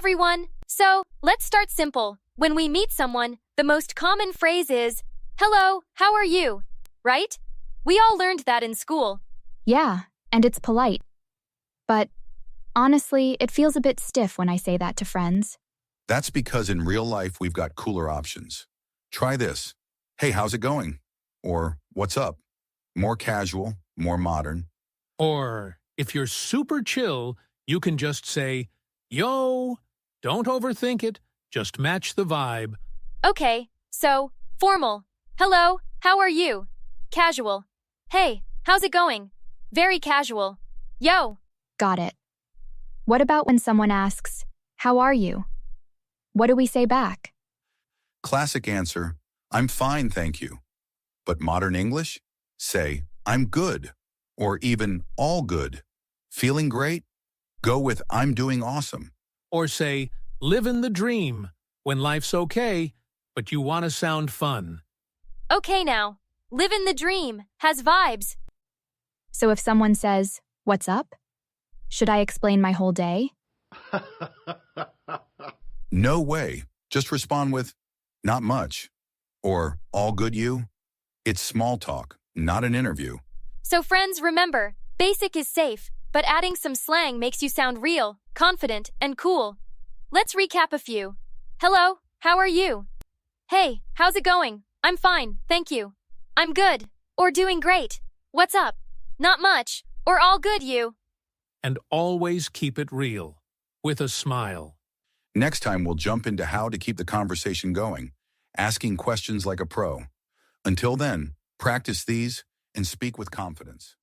everyone! So, let's start simple. When we meet someone, the most common phrase is, "Hello, how are you?" Right? We all learned that in school. Yeah, and it's polite. But honestly, it feels a bit stiff when I say that to friends. That's because in real life, we've got cooler options. Try this. Hey, how's it going? Or, what's up? More casual, more modern. Or, if you're super chill, you can just say, "Yo!" Don't overthink it, just match the vibe. Okay, so, formal. "Hello, how are you?" Casual. "Hey, how's it going?" Very casual. "Yo!" Got it. What about when someone asks, "How are you?" What do we say back? Classic answer, I'm fine, thank you. But modern English? Say, I'm good. Or even all good. Feeling great? Go with I'm doing awesome. Or say, "Livin' the dream," when life's okay, but you want to sound fun. Okay now. Livin' the dream has vibes. So if someone says, "What's up?" should I explain my whole day? No way. Just respond with, not much. Or, all good you? It's small talk, not an interview. So friends, remember, basic is safe, but adding some slang makes you sound real, confident, and cool. Let's recap a few. "Hello, how are you?" "Hey, how's it going?" "I'm fine, thank you." "I'm good," or "doing great." "What's up?" "Not much," or "all good you." And always keep it real, with a smile. Next time, we'll jump into how to keep the conversation going, asking questions like a pro. Until then, practice these and speak with confidence.